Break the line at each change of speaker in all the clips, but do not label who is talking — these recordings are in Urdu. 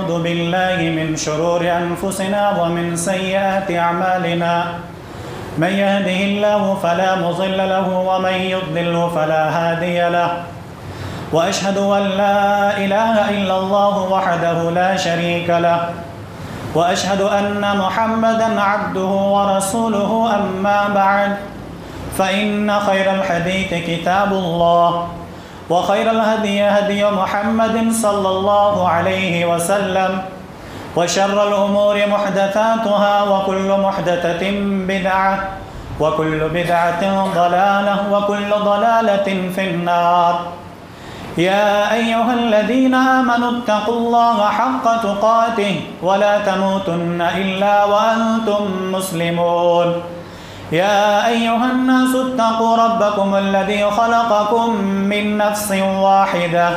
ونعوذ بالله من شرور أنفسنا ومن سيئات أعمالنا من يهده الله فلا مضل له ومن يضلل فلا هادي له وأشهد أن لا إله إلا الله وحده لا شريك له وأشهد أن محمدا عبده ورسوله أما بعد فإن خير الحديث كتاب الله وخير الهدي هدي محمد صلى الله عليه وسلم وشر الأمور محدثاتها وكل محدثة بدعة وكل بدعة ضلالة وكل ضلالة في النار يا أيها الذين آمنوا اتقوا الله حق تقاته ولا تموتن إلا وأنتم مسلمون يا أيها الناس اتقوا ربكم الذي خلقكم من نفس واحدة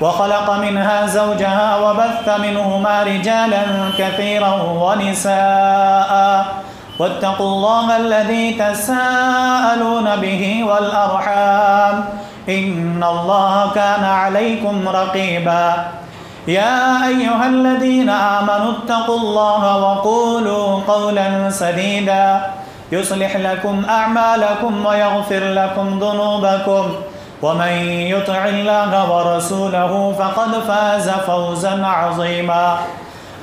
وخلق منها زوجها وبث منهما رجالا كثيرا ونساء واتقوا الله الذي تساءلون به والأرحام إن الله كان عليكم رقيبا يا أيها الذين آمنوا اتقوا الله وقولوا قولا سديدا يصلح لكم أعمالكم ويغفر لكم ذنوبكم ومن يطع الله ورسوله فقد فاز فوزا عظيما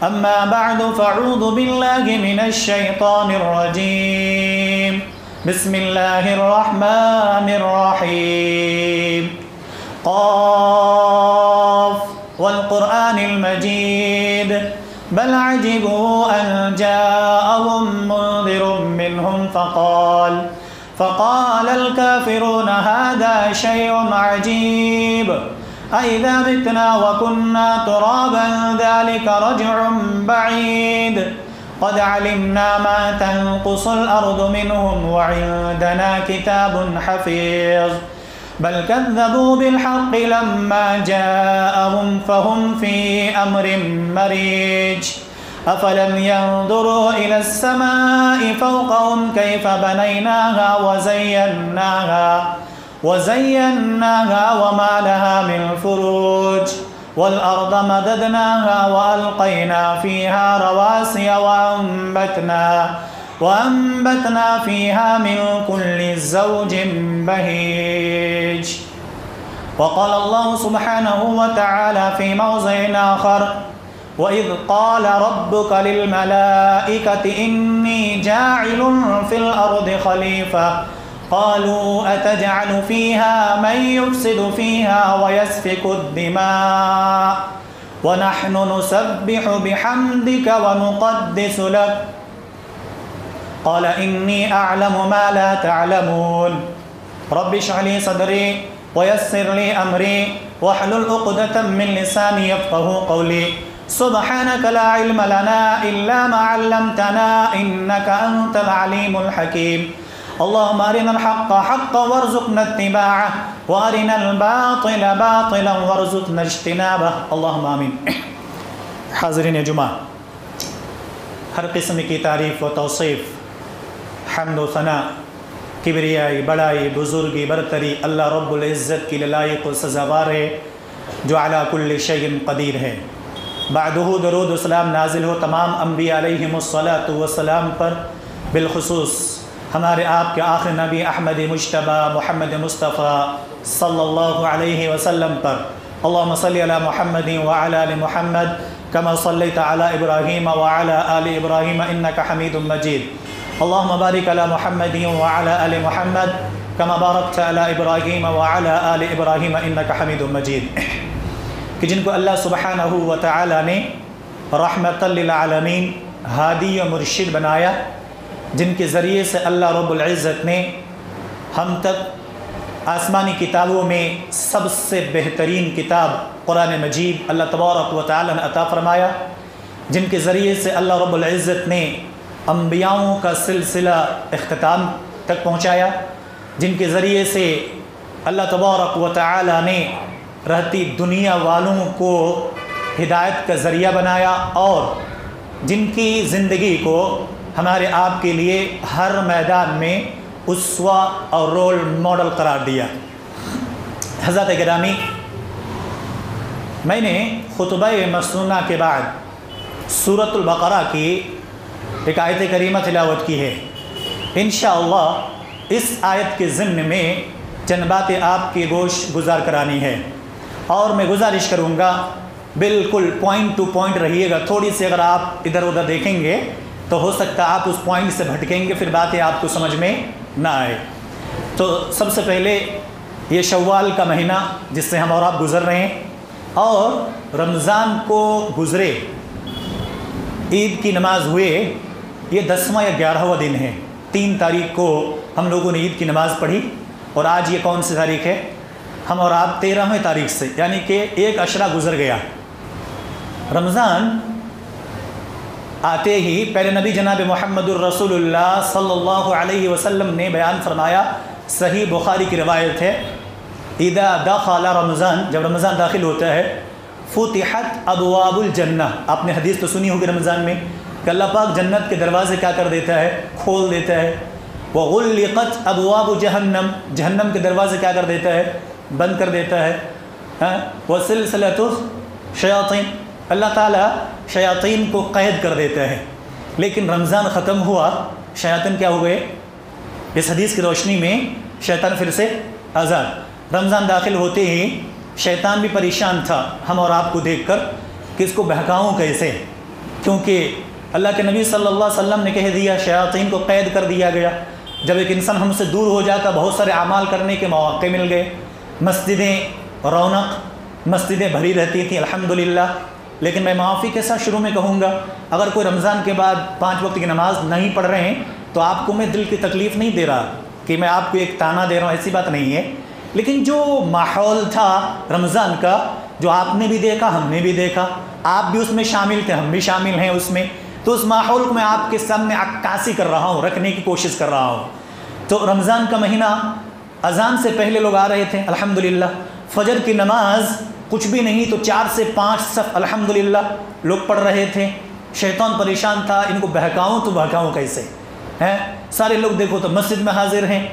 أما بعد فأعوذ بالله من الشيطان الرجيم بسم الله الرحمن الرحيم قاف والقرآن المجيد بل عجبوا أن جاءهم منذر منهم فقال الكافرون هذا شيء عجيب أئذا متنا وكنا ترابا ذلك رجع بعيد قد علمنا ما تنقص الأرض منهم وعندنا كتاب حفيظ بل كذبوا بالحق لما جاءهم فهم في أمر مريج أفلم ينظروا إلى السماء فوقهم كيف بنيناها وزيناها وما لها من فروج والأرض مددناها وألقينا فيها رواسي وأنبتنا فيها من كل زوج بهيج وقال الله سبحانه وتعالى في موضع آخر وإذ قال ربك للملائكة إني جاعل في الأرض خليفة قالوا أتجعل فيها من يفسد فيها ويسفك الدماء ونحن نسبح بحمدك ونقدس لك قال إني أعلم ما لا تعلمون رب اشرح لي صدري ويسر لي أمري واحلل عقدة من لساني يفقهوا قولي سبحانك لا علم لنا إلا ما علمتنا إنك أنت العليم الحكيم اللهم أرنا الحق حقا وارزقنا اتباعه وأرنا الباطل باطلا وارزقنا اجتنابه اللهم آمین. حاضرین جمعہ، ہر قسم کی تعریف و توصیف، حمد و ثنا، کبریائی، بڑائی، بزرگی، برتری اللہ رب العزت کی لائق و سزاوار ہے جو علی کل شیء قدیر ہے. بعدہ درود و سلام نازل ہو تمام انبیاء علیہم الصلاۃ والسلام پر، بالخصوص ہمارے آپ کے آخر نبی احمد مجتبی محمد مصطفیٰ صلی اللہ علیہ وسلم پر. اللہم صلی علی محمد وعلی آل محمد کما صلیت علی ابراہیم وعلی آل ابراہیم انک حمید مجید. اللہم بارک علی محمد وعلی آل محمد کما بارکت علی ابراہیم وعلی آل ابراہیم انک حمید مجید. کہ جن کو اللہ سبحانہ و تعالی نے رحمت للعالمین، ہادی و مرشد بنایا، جن کے ذریعے سے اللہ رب العزت نے ہم تک آسمانی کتابوں میں سب سے بہترین کتاب قرآن مجید اللہ تبارک و تعالی نے عطا فرمایا، جن کے ذریعے سے اللہ رب العزت نے انبیاؤں کا سلسلہ اختتام تک پہنچایا، جن کے ذریعے سے اللہ تبارک و تعالی نے رہتی دنیا والوں کو ہدایت کا ذریعہ بنایا، اور جن کی زندگی کو ہمارے آپ کے لیے ہر میدان میں اسوہ اور رول ماڈل قرار دیا. حضرات گرامی، میں نے خطبہ مسنونہ کے بعد سورۃ البقرہ کی ایک آیت کریمہ تلاوت کی ہے۔ انشاءاللہ اس آیت کے ضمن میں چند باتیں آپ کی گوش گزار کرانی ہے، اور میں گزارش کروں گا بالکل پوائنٹ ٹو پوائنٹ رہیے گا۔ تھوڑی سی اگر آپ ادھر ادھر دیکھیں گے تو ہو سکتا ہے آپ اس پوائنٹ سے بھٹکیں گے، پھر باتیں آپ کو سمجھ میں نہ آئے۔ تو سب سے پہلے یہ شوال کا مہینہ جس سے ہم اور آپ گزر رہے ہیں، اور رمضان کو گزرے، عید کی نماز ہوئے، یہ 10واں یا 11واں دن ہے۔ 3 تاریخ کو ہم لوگوں نے عید کی نماز پڑھی، اور آج یہ کون سی تاریخ ہے؟ ہم اور آپ 13ویں تاریخ سے، یعنی کہ ایک عشرہ گزر گیا۔ رمضان آتے ہی پہلے نبی جناب محمد الرسول اللہ صلی اللہ علیہ وسلم نے بیان فرمایا، صحیح بخاری کی روایت ہے، اذا دخل رمضان، جب رمضان داخل ہوتا ہے، فتحت ابواب الجنہ۔ آپ نے حدیث تو سنی ہوگی رمضان میں کہ اللہ پاک جنت کے دروازے کیا کر دیتا ہے؟ کھول دیتا ہے۔ وغلقت ابواب جہنم، جہنم کے دروازے کیا کر دیتا ہے؟ بند کر دیتا ہے۔ وسلسلۃ الشیاطین، اللہ تعالیٰ شیاطین کو قید کر دیتا ہے۔ لیکن رمضان ختم ہوا، شیاطین کیا ہو گئے؟ اس حدیث کی روشنی میں شیطان پھر سے آزاد۔ رمضان داخل ہوتے ہی شیطان بھی پریشان تھا ہم اور آپ کو دیکھ کر کہ اس کو بہکاؤں کیسے، کیونکہ اللہ کے نبی صلی اللہ علیہ وسلم نے کہہ دیا شیاطین کو قید کر دیا گیا۔ جب ایک انسان ہم سے دور ہو جاتا، بہت سارے اعمال کرنے کے مواقع مل گئے، مسجدیں رونق، مسجدیں بھری رہتی تھیں الحمدللہ۔ لیکن میں معافی کے ساتھ شروع میں کہوں گا، اگر کوئی رمضان کے بعد 5 وقت کی نماز نہیں پڑھ رہے ہیں تو آپ کو میں دل کی تکلیف نہیں دے رہا کہ میں آپ کو ایک تانا دے رہا ہوں، ایسی بات نہیں ہے۔ لیکن جو ماحول تھا رمضان کا، جو آپ نے بھی دیکھا، ہم نے بھی دیکھا، آپ بھی اس میں شامل تھے، ہم بھی شامل ہیں اس میں، تو اس ماحول کو میں آپ کے سامنے عکاسی کر رہا ہوں، رکھنے کی کوشش کر رہا ہوں۔ تو رمضان کا مہینہ، اذان سے پہلے لوگ آ رہے تھے الحمدللہ، فجر کی نماز کچھ بھی نہیں تو 4 سے 5 صف الحمدللہ لوگ پڑھ رہے تھے۔ شیطان پریشان تھا، ان کو بہکاؤں تو بہکاؤں کیسے ہیں؟ سارے لوگ دیکھو تو مسجد میں حاضر ہیں،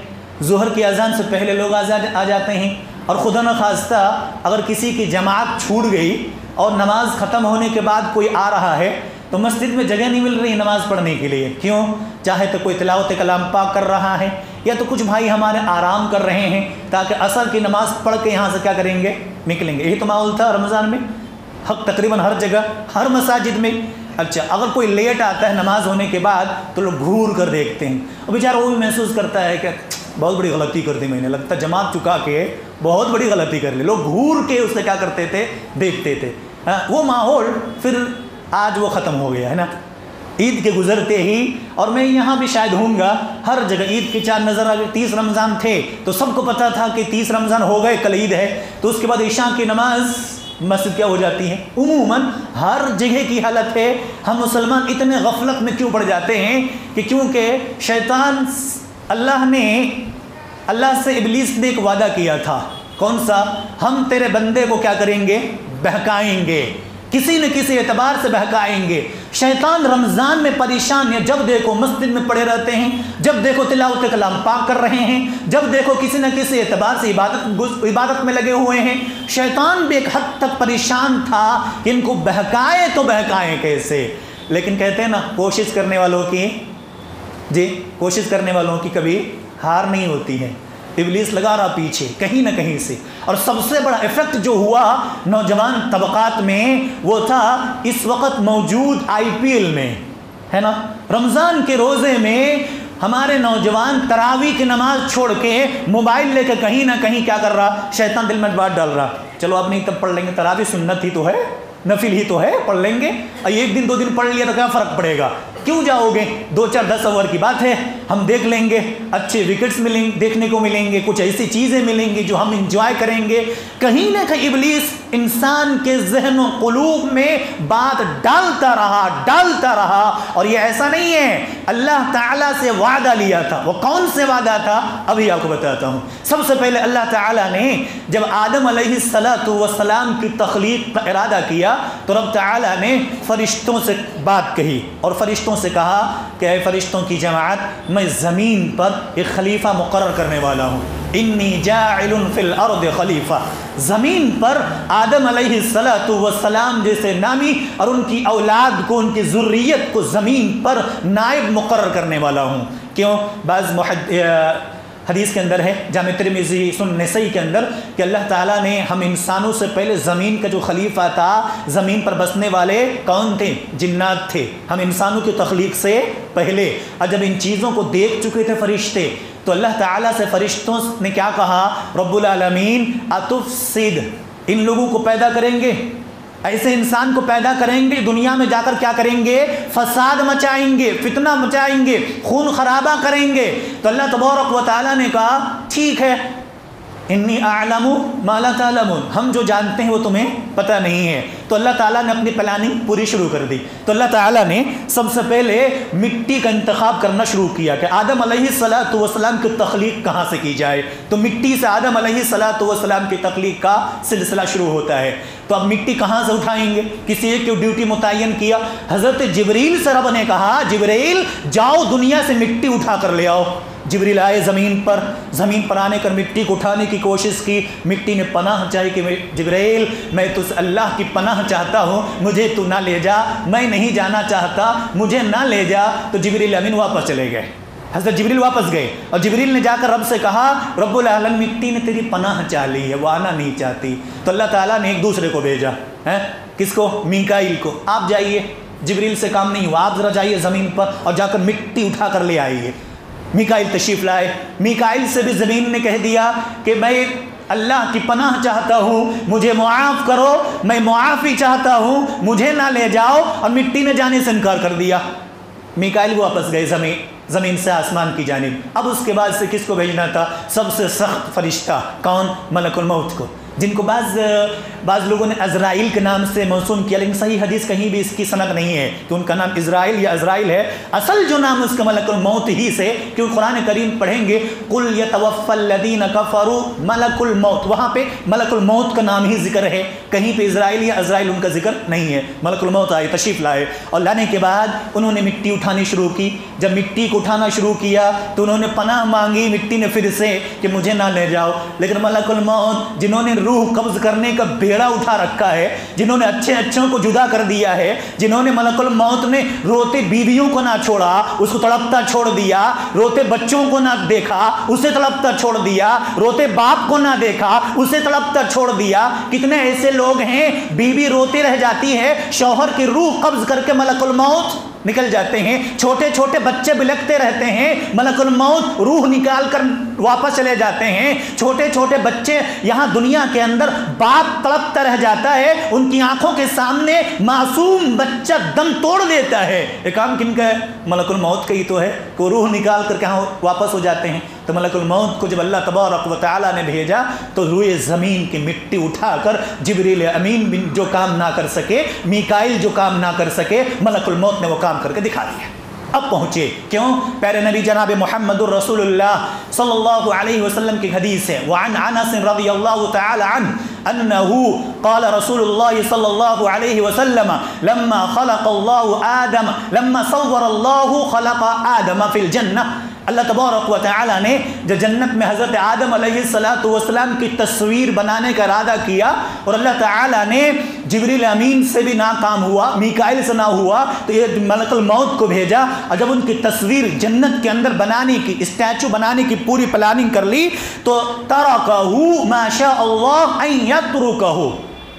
ظہر کی اذان سے پہلے لوگ آ جاتے ہیں، اور خدا نخواستہ اگر کسی کی جماعت چھوٹ گئی اور نماز ختم ہونے کے بعد کوئی آ رہا ہے تو مسجد میں جگہ نہیں مل رہی نماز پڑھنے کے لیے۔ کیوں؟ چاہے تو کوئی تلاوت کلام پاک کر رہا ہے، یا تو کچھ بھائی ہمارے آرام کر رہے ہیں تاکہ عصر کی نماز پڑھ کے یہاں سے کیا کریں گے؟ نکلیں گے۔ یہی تو ماحول تھا رمضان میں، حق تقریباً ہر جگہ، ہر مساجد میں۔ اچھا، اگر کوئی لیٹ آتا ہے نماز ہونے کے بعد تو لوگ گھور کر دیکھتے ہیں، اور بیچارہ وہ بھی محسوس کرتا ہے کہ بہت بڑی غلطی کر دی میں نے، لگتا جماعت چکا کے بہت بڑی غلطی کر لی۔ لوگ گھور کے اسے کیا کرتے تھے؟ دیکھتے تھے۔ وہ ماحول پھر آج وہ ختم ہو گیا ہے نا، عید کے گزرتے ہی۔ اور میں یہاں بھی شاید ہوں گا، ہر جگہ عید کے چاند نظر آ گئے۔ 30 رمضان تھے تو سب کو پتہ تھا کہ 30 رمضان ہو گئے، کل عید ہے، تو اس کے بعد عشاء کی نماز مسجد کیا ہو جاتی ہے؟ عموماً ہر جگہ کی حالت ہے۔ ہم مسلمان اتنے غفلت میں کیوں پڑ جاتے ہیں کہ کیونکہ شیطان، اللہ سے ابلیس نے ایک وعدہ کیا تھا، کون سا؟ ہم تیرے بندے کو کیا کریں گے؟ بہکائیں گے، کسی نہ کسی اعتبار سے بہکائیں گے۔ شیطان رمضان میں پریشان ہے، جب دیکھو مسجد میں پڑے رہتے ہیں، جب دیکھو تلاوت کلام پاک کر رہے ہیں، جب دیکھو کسی نہ کسی اعتبار سے عبادت میں لگے ہوئے ہیں۔ شیطان بھی ایک حد تک پریشان تھا کہ ان کو بہکائے تو بہکائیں کیسے۔ لیکن کہتے ہیں نا، کوشش کرنے والوں کی کبھی ہار نہیں ہوتی ہے۔ ابلیس لگا رہا پیچھے کہیں نہ کہیں سے، اور سب سے بڑا ایفیکٹ جو ہوا نوجوان طبقات میں وہ تھا اس وقت موجود IPL میں، ہے نا۔ رمضان کے روزے میں ہمارے نوجوان تراویح کی نماز چھوڑ کے موبائل لے کے کہیں نہ کہیں کیا کر رہا؟ شیطان دل میں بات ڈال رہا، چلو اب نہیں تب پڑھ لیں گے، تراویح سنت ہی تو ہے، نفل ہی تو ہے، پڑھ لیں گے، ایک دن 2 دن پڑھ لیا تو کیا فرق پڑے گا؟ کیوں جاؤ گے؟ 2-4-10 اوور کی بات ہے، ہم دیکھ لیں گے، اچھے وکٹس دیکھنے کو ملیں گے، کچھ ایسی چیزیں ملیں گی جو ہم انجوائے کریں گے۔ کہیں نہ کہیں ابلیس انسان کے ذہن و قلوب میں بات ڈالتا رہا، اور یہ ایسا نہیں ہے، اللہ تعالیٰ سے وعدہ لیا تھا۔ وہ کون سے وعدہ تھا؟ ابھی آپ کو بتاتا ہوں۔ سب سے پہلے اللہ تعالیٰ نے جب آدم علیہ السلام کی تخلیق کا ارادہ کیا تو رب تعالیٰ نے فرشتوں سے بات کہی، اور فرشتوں سے کہا کہ اے فرشتوں کی جماعت، میں زمین پر ایک خلیفہ مقرر کرنے والا ہوں۔ انی جاعل فی الارض خلیفہ، زمین پر آدم علیہ السلام جیسے نامی اور ان کی اولاد کو، ان کی ذریت کو زمین پر نائب مقرر کرنے والا ہوں۔ کیوں؟ بعض حدیث کے اندر ہے، جامع ترمذی سنن نسائی کے اندر، کہ اللہ تعالیٰ نے ہم انسانوں سے پہلے زمین کا جو خلیفہ تھا، زمین پر بسنے والے کون تھے؟ جنات تھے، ہم انسانوں کی تخلیق سے پہلے۔ اور جب ان چیزوں کو دیکھ چکے تھے فرشتے، تو اللہ تعالیٰ سے فرشتوں نے کیا کہا؟ رب العالمین اتفسد، ان لوگوں کو پیدا کریں گے، ایسے انسان کو پیدا کریں گے، دنیا میں جا کر کیا کریں گے؟ فساد مچائیں گے، فتنہ مچائیں گے، خون خرابہ کریں گے۔ تو اللہ تبارک و تعالیٰ نے کہا ٹھیک ہے، انی اعلم ما لا تعلمون، ہم جو جانتے ہیں وہ تمہیں پتہ نہیں ہے۔ تو اللہ تعالیٰ نے اپنی پلاننگ پوری شروع کر دی۔ تو اللہ تعالیٰ نے سب سے پہلے مٹی کا انتخاب کرنا شروع کیا کہ آدم علیہ السلام کی تخلیق کہاں سے کی جائے۔ تو مٹی سے آدم علیہ السلام کی تخلیق کا سلسلہ شروع ہوتا ہے۔ تو اب مٹی کہاں سے اٹھائیں گے؟ کسی ایک کی ڈیوٹی متعین کیا، حضرت جبریل سے رب نے کہا جبریل جاؤ دنیا سے مٹی اٹھا کر لے آؤ۔ جبریل آئے زمین پر آنے کر مٹی کو اٹھانے کی کوشش کی، مٹی نے پناہ چاہی کہ جبریل میں تو اللہ کی پناہ چاہتا ہوں، مجھے تو نہ لے جا، میں نہیں جانا چاہتا، مجھے نہ لے جا۔ تو جبریل امین واپس چلے گئے، حضرت جبریل واپس گئے اور جبریل نے جا کر رب سے کہا رب العالمین مٹی نے تیری پناہ چاہ لی ہے، وہ آنا نہیں چاہتی۔ تو اللہ تعالیٰ نے ایک دوسرے کو بھیجا، کس کو؟ میکائیل کو، آپ جائیے، جبریل سے کام نہیں ہوا، آپ ذرا جائیے زمین پر اور جا کر مٹی اٹھا کر لے آئیے۔ میکائیل تشریف لائے، میکائیل سے بھی زمین نے کہہ دیا کہ میں اللہ کی پناہ چاہتا ہوں، مجھے معاف کرو، میں معافی چاہتا ہوں، مجھے نہ لے جاؤ، اور مٹی نے جانے سے انکار کر دیا۔ میکائیل واپس گئے زمین سے آسمان کی جانب۔ اب اس کے بعد سے کس کو بھیجنا تھا؟ سب سے سخت فرشتہ، کون؟ ملک الموت کو، جن کو بعض لوگوں نے عزرائیل کے نام سے موسوم کیا، لیکن صحیح حدیث کہیں بھی اس کی سند نہیں ہے کہ ان کا نام اسرائیل یا عزرائیل ہے، اصل جو نام اس کا ملک الموت ہی سے، کیونکہ قرآن کریم پڑھیں گے قُلْ يَتَوَفَّ الَّذِينَ كَفَرُوا مَلَكُ الْمَوْتِ، وہاں پہ ملک الموت کا نام ہی ذکر ہے، کہیں پہ اسرائیل یا عزرائیل ان کا ذکر نہیں ہے۔ ملک الموت آئے، تشریف لائے، اور لانے کے بعد انہوں نے مٹی اٹھانی شروع کی۔ جب مٹی کو اٹھانا شروع کیا تو انہوں نے پناہ مانگی مٹی نے پھر سے کہ مجھے نہ لے جاؤ، لیکن ملک الموت جنہوں نے روح قبض کرنے کا بیڑا اٹھا رکھا ہے، جنہوں نے اچھوں کو جدا کر دیا ہے، جنہوں نے ملک الموت نے روتے بیویوں کو نہ چھوڑا، اس کو تڑپتا چھوڑ دیا، روتے بچوں کو نہ دیکھا، اسے تڑپتا چھوڑ دیا، روتے باپ کو نہ دیکھا، اسے تڑپتا چھوڑ دیا۔ کتنے ایسے لوگ ہیں بیوی روتی رہ جاتی ہے، شوہر کی روح قبض کر کے ملک الموت نکل جاتے ہیں، چھوٹے چھوٹے بچے بلکتے رہتے ہیں، ملک الموت روح نکال کر واپس چلے جاتے ہیں، چھوٹے چھوٹے بچے یہاں دنیا کے اندر باپ تڑپتا رہ جاتا ہے، ان کی آنکھوں کے سامنے معصوم بچہ دم توڑ دیتا ہے۔ یہ کام کن کا ہے؟ ملک الموت کا ہی تو ہے کہ روح نکال کر کہاں واپس ہو جاتے ہیں۔ تو ملک الموت کو جب اللہ تبارک و تعالیٰ نے بھیجا تو روئے زمین کی مٹی اٹھا کر جبریل امین جو کام نہ کر سکے، میکائیل جو کام نہ کر سکے، ملک الموت نے وہ کام کر کے دکھا دیا۔ اب پہنچے، کیوں؟ پیارے نبی جناب محمد الرسول اللہ صلی اللہ علیہ وسلم کی حدیث ہے، وعن انس رضی اللہ تعالی عنہ انه قال رسول الله صلی اللہ علیہ وسلم لما خلق الله آدم لما صور الله خلق آدم في الجنہ، اللہ تبارک و تعالی نے جو جنت میں حضرت آدم علیہ السلام کی تصویر بنانے کا ارادہ کیا، اور اللہ تعالی نے جبریل امین سے بھی ناکام ہوا، میکائیل سے نہ ہوا، تو یہ ملک الموت کو بھیجا، اور جب ان کی تصویر جنت کے اندر بنانے کی، اسٹیچو بنانے کی پوری پلاننگ کر لی، تو ترکہ ما شاء اللہ ان یترکہ،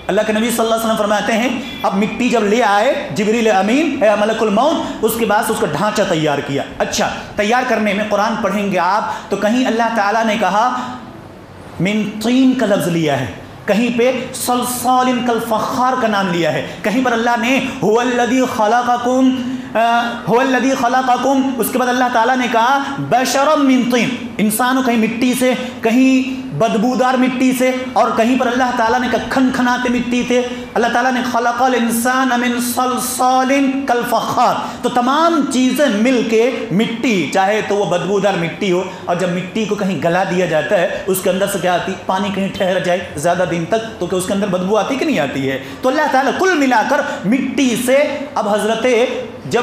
اللہ کے نبی صلی اللہ علیہ وسلم فرماتے ہیں اب مٹی جب لے آئے جبریل امین ہے ملک الموت، اس کے بعد اس کا ڈھانچہ تیار کیا۔ اچھا، تیار کرنے میں قرآن پڑھیں گے آپ تو کہیں اللہ تعالیٰ نے کہا من طین کا لفظ لیا ہے، کہیں پہ صلصال کالفخار کا نام لیا ہے، کہیں پر اللہ نے هو الذی خلقکم، اس کے بعد اللہ تعالیٰ نے کہا بشرا من طین، انسانوں کہیں مٹی سے، کہیں بدبودار مٹی سے، اور کہیں پر اللہ تعالیٰ نے کہا کھنکھناتے مٹی سے۔ اللہ تعالیٰ نے خلق الانسان من صلصال کالفخار، تو تمام چیزیں مل کے مٹی، چاہے تو وہ بدبودار مٹی ہو، اور جب مٹی کو کہیں گلا دیا جاتا ہے اس کے اندر سے کیا آتی؟ پانی کہیں ٹھہر جائے زیادہ دن تک تو کہ اس کے اندر بدبو آتی کہ نہیں آتی ہے؟ تو اللہ تعالیٰ کل ملا کر مٹی سے اب حضرت جب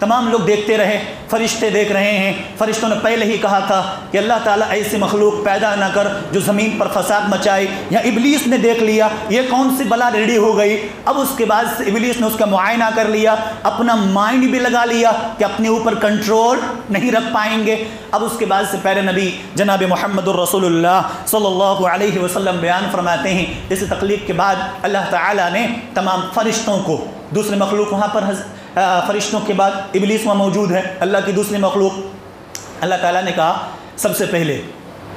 تمام لوگ دیکھتے رہے، فرشتے دیکھ رہے ہیں۔ فرشتوں نے پہلے ہی کہا تھا کہ اللہ تعالیٰ ایسی مخلوق پیدا نہ کر جو زمین پر فساد مچائے۔ یا ابلیس نے دیکھ لیا یہ کون سی بلا ریڈی ہو گئی، اب اس کے بعد سے ابلیس نے اس کا معائنہ کر لیا، اپنا مائنڈ بھی لگا لیا کہ اپنے اوپر کنٹرول نہیں رکھ پائیں گے۔ اب اس کے بعد سے پیارے نبی جناب محمد الرسول اللہ صلی اللہ علیہ وسلم بیان فرماتے ہیں، اس تخلیق کے بعد اللہ تعالیٰ نے تمام فرشتوں کو، دوسرے مخلوق وہاں پر فرشتوں کے بعد ابلیس وہاں موجود ہے، اللہ کی دوسری مخلوق، اللہ تعالیٰ نے کہا سب سے پہلے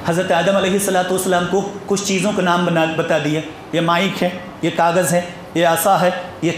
حضرت آدم علیہ السلام کو کچھ چیزوں کے نام بتا دیے، یہ مائک ہے، یہ کاغذ ہے، یہ عصا ہے، یہ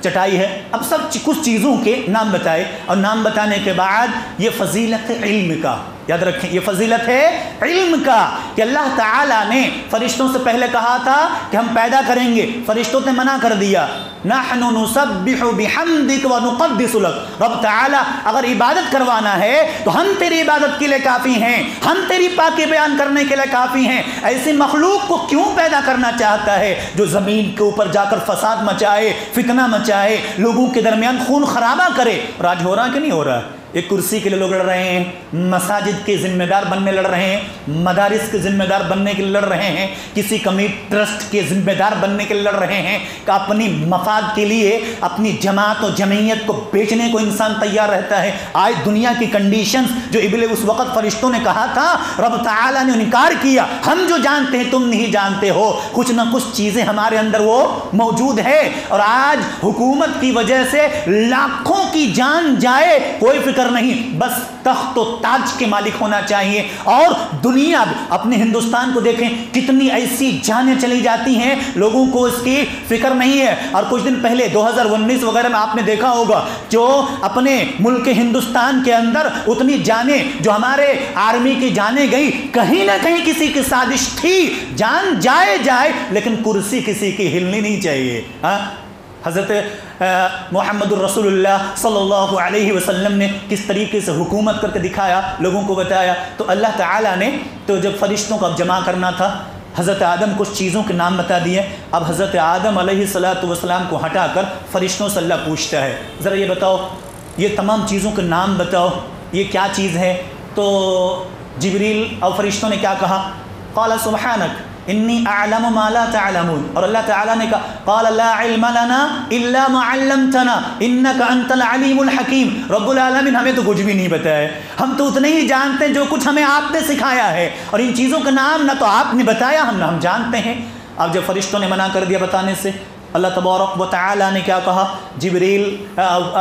چٹائی ہے، اب سب کچھ چیزوں کے نام بتائے، اور نام بتانے کے بعد یہ فضیلت علم کا، یاد رکھیں یہ فضیلت ہے علم کا، کہ اللہ تعالیٰ نے فرشتوں سے پہلے کہا تھا کہ ہم پیدا کریں گے، فرشتوں نے منع کر دیا، نحن نسبح بحمدک ونقدس لک، رب تعالیٰ اگر عبادت کروانا ہے تو ہم تیری عبادت کے لیے کافی ہیں، ہم تیری پاکی بیان کرنے کے لیے کافی ہیں، ایسی مخلوق کو کیوں پیدا کرنا چاہتا ہے جو زمین کے اوپر جا کر فساد مچائے، فتنہ مچائے، لوگوں کے درمیان خون خرابہ کرے۔ اور آج ہو رہا کہ نہیں ہو رہا؟ ایک کرسی کے لیے لوگ لڑ رہے ہیں، مساجد کے ذمہ دار بننے لڑ رہے ہیں، مدارس کے ذمہ دار بننے کے لیے لڑ رہے ہیں، کسی کمیٹی ٹرسٹ کے ذمہ دار بننے کے لیے لڑ رہے ہیں، کہ اپنی مفاد کے لیے اپنی جماعت و جمعیت کو بیچنے کو انسان تیار رہتا ہے۔ آج دنیا کی کنڈیشنز جو اس وقت فرشتوں نے کہا تھا، رب تعالیٰ نے انکار کیا، ہم جو جانتے ہیں تم نہیں جانتے ہو، کچھ نہ کچھ چیزیں ہمارے اندر وہ موجود ہے۔ اور آج حکومت کی وجہ سے لاکھوں کی جان جائے کوئی فکر نہیں، بس تخت و تاج کے مالک ہونا چاہیے۔ اور دنیا اپنے ہندوستان کو دیکھیں، کتنی ایسی جانیں چلی جاتی ہیں، لوگوں کو اس کی فکر نہیں ہے۔ اور کچھ دن پہلے 2019 وغیرہ میں آپ نے دیکھا ہوگا، جو اپنے ملک ہندوستان کے اندر اتنی جانیں جو ہمارے آرمی کی جانیں گئی، کہیں نہ کہیں کسی کی سازش تھی، جان جائے لیکن کرسی کسی کی ہلنی نہیں چاہیے۔ حضرت محمد الرسول اللہ صلی اللہ علیہ وسلم نے کس طریقے سے حکومت کر کے دکھایا، لوگوں کو بتایا۔ تو اللہ تعالیٰ نے تو جب فرشتوں کو جمع کرنا تھا، حضرت آدم کچھ چیزوں کے نام بتا دیے، اب حضرت آدم علیہ السلام کو ہٹا کر فرشتوں سے اللہ پوچھتا ہے، ذرا یہ بتاؤ، یہ تمام چیزوں کے نام بتاؤ، یہ کیا چیز ہے؟ تو جبریل اور فرشتوں نے کیا کہا؟ قال سبحانک انی اعلم ما لا تعلمون، اور اللہ تعالیٰ نے کہا قال لا علم لنا الا ما علمتنا انک انت العلیم الحکیم، رب العالمین ہمیں تو کچھ بھی نہیں بتایا، ہم تو اتنے ہی جانتے ہیں جو کچھ ہمیں آپ نے سکھایا ہے، اور ان چیزوں کا نام نہ تو آپ نے بتایا ہم جانتے ہیں۔ اب جب فرشتوں نے منع کر دیا بتانے سے، اللہ تبارک و تعالیٰ نے کیا کہا؟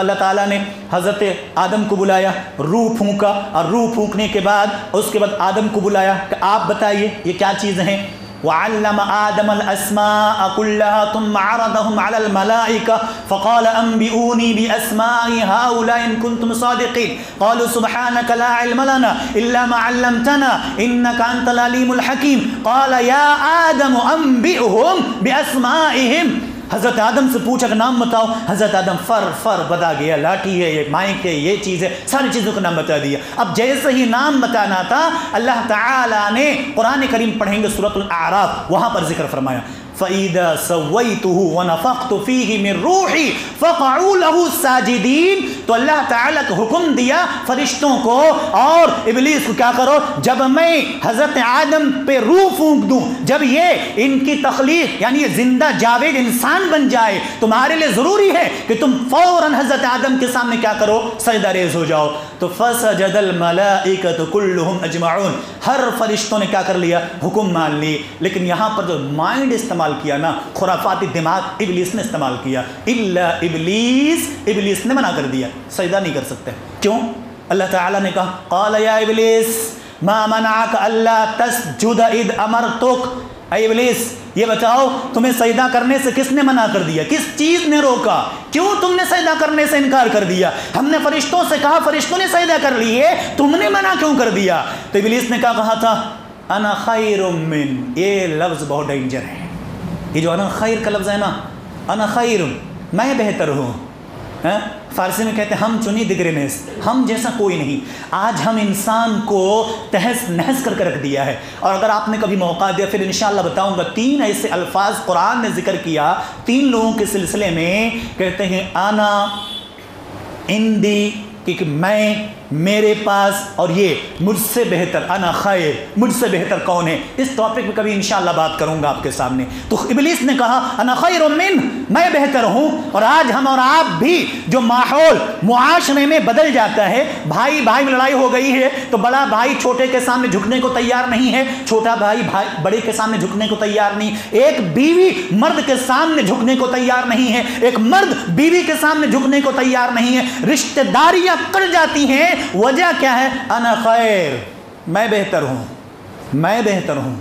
اللہ تعالیٰ نے حضرت آدم کو بلایا، روح پھونکا، اور روح پھونکنے کے بعد اس کے بعد آدم کو بلایا کہ آپ بتائیے یہ کیا چیزیں ہیں۔ وعلم آدم الأسماء كلها ثم عرضهم على الملائكة فقال أنبئوني بأسماء هؤلاء إن كنتم صادقين قالوا سبحانك لا علم لنا إلا ما علمتنا إنك أنت العليم الحكيم قال يا آدم أنبئهم بأسمائهم، حضرت آدم سے پوچھا کہ نام بتاؤ، حضرت آدم فر بتا گیا، لاٹھی ہے، یہ مائک ہے، یہ چیز ہے، ساری چیزوں کا نام بتا دیا۔ اب جیسے ہی نام بتانا تھا، اللہ تعالیٰ نے قرآن کریم پڑھیں گے سورۃ الاعراف، وہاں پر ذکر فرمایا فَإِذَا سَوَّيْتُهُ وَنَفَخْتُ فِيهِ مِن رُوحِي فَقَعُوا لَهُ سَاجِدِينَ، تو اللہ تعالیٰ کو حکم دیا فرشتوں کو اور ابلیس کو، کیا کرو، جب میں حضرت آدم پہ روح پھونک دوں، جب یہ ان کی تخلیق یعنی یہ زندہ جاوید انسان بن جائے، تمہارے لیے ضروری ہے کہ تم فوراً حضرت آدم کے سامنے کیا کرو، سجدہ ریز ہو جاؤ۔ تو فَسَجَدَ الْمَلَائِكَةُ كُلُّهُمْ أَجْمَعُونَ، ہر فرشتوں نے کیا کر لیا، حکم مان لی۔ لیکن یہاں پر جو مائنڈ استعمال کیا نا، خرافاتی دماغ ابلیس نے استعمال کیا، الا ابلیس نے منع کر دیا، سجدہ نہیں کر سکتے۔ کیوں؟ اللہ تعالیٰ نے کہا قال یا ابلیس ما منعک الا تسجد اذ امرتک، اے ابلیس یہ بتاؤ تمہیں سجدہ کرنے سے کس نے منع کر دیا، کس چیز نے روکا، کیوں تم نے سجدہ کرنے سے انکار کر دیا؟ ہم نے فرشتوں سے کہا، فرشتوں نے سجدہ کر لیے، تم نے منع کیوں کر دیا؟ تو ابلیس نے کیا کہا تھا؟ انا خیر من، یہ لفظ بہت ڈینجر ہے، یہ جو انا خیر کا لفظ ہے نا، انا خیر، میں بہتر ہوں، فارسی میں کہتے ہیں ہم چنی دگرنیس، ہم جیسا کوئی نہیں۔ آج ہم انسان کو تہس نہس کر کے رکھ دیا ہے۔ اور اگر آپ نے کبھی موقع دیا پھر انشاءاللہ بتاؤں گا، 3 ایسے الفاظ قرآن نے ذکر کیا 3 لوگوں کے سلسلے میں، کہتے ہیں انا اندی کہ میں، میرے پاس، اور یہ مجھ سے بہتر، انا خیر، مجھ سے بہتر کون ہے؟ اس ٹاپک پہ کبھی انشاءاللہ بات کروں گا آپ کے سامنے۔ تو ابلیس نے کہا انا خیر من، میں بہتر ہوں۔ اور آج ہم اور آپ بھی جو ماحول معاشرے میں بدل جاتا ہے، بھائی بھائی میں لڑائی ہو گئی ہے تو بڑا بھائی چھوٹے کے سامنے جھکنے کو تیار نہیں ہے، چھوٹا بھائی بڑے کے سامنے جھکنے کو تیار نہیں، ایک بیوی مرد کے سامنے جھکنے کو تیار نہیں ہے، ایک مرد بیوی کے سامنے جھکنے کو تیار نہیں ہے، رشتہ داریاں کٹ جاتی ہیں۔ وجہ کیا ہے؟ انا خیر، میں بہتر ہوں، میں بہتر ہوں،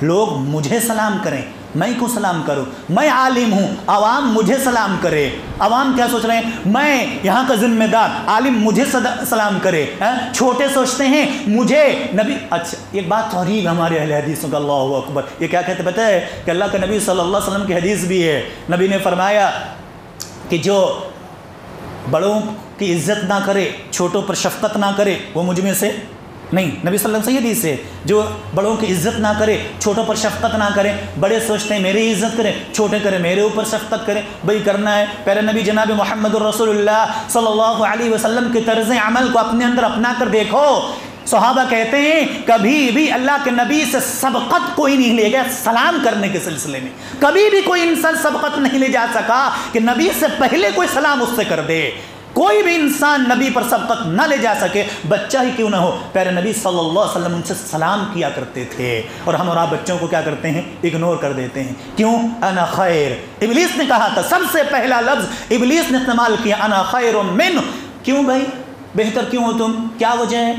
لوگ مجھے سلام کریں، میں کیوں سلام کروں؟ میں عالم ہوں، عوام مجھے سلام کرے۔ عوام کیا سوچ رہے ہیں؟ میں یہاں کا ذمہ دار، عالم مجھے سلام کرے۔ چھوٹے سوچتے ہیں مجھے نبی۔ اچھا ایک بات غریب ہمارے اہل حدیثوں کا، اللہ اکبر، یہ کیا کہتے پتہ ہے کہ اللہ کا نبی صلی اللہ علیہ وسلم کی حدیث بھی ہے، نبی نے فرمایا کہ جو بڑوں کی عزت نہ کرے، چھوٹوں پر شفقت نہ کرے، وہ مجھ میں سے نہیں۔ نبی صلی اللہ علیہ وسلم سے حدیث ہے، جو بڑوں کی عزت نہ کرے، چھوٹوں پر شفقت نہ کرے، بڑے سوچتے ہیں میری عزت کریں، چھوٹے کریں میرے اوپر شفقت کریں، بھائی کرنا ہے پیارے نبی جناب محمد الرسول اللہ صلی اللہ علیہ وسلم کے طرز عمل کو اپنے اندر اپنا کر دیکھو۔ صحابہ کہتے ہیں کبھی بھی اللہ کے نبی سے سبقت کوئی نہیں لے گیا سلام کرنے کے سلسلے میں، کبھی بھی کوئی انسان سبقت نہیں لے جا سکا کہ نبی سے پہلے کوئی سلام اس سے کر دے۔ کوئی بھی انسان نبی پر سبقت نہ لے جا سکے، بچہ ہی کیوں نہ ہو، پیارے نبی صلی اللہ علیہ وسلم ان سے سلام کیا کرتے تھے، اور ہم اور آپ بچوں کو کیا کرتے ہیں؟ اگنور کر دیتے ہیں۔ کیوں؟ انا خیر۔ ابلیس نے کہا تھا، سب سے پہلا لفظ ابلیس نے استعمال کیا، انا خیر من۔ کیوں بھائی بہتر کیوں ہو تم؟ کیا وجہ ہے؟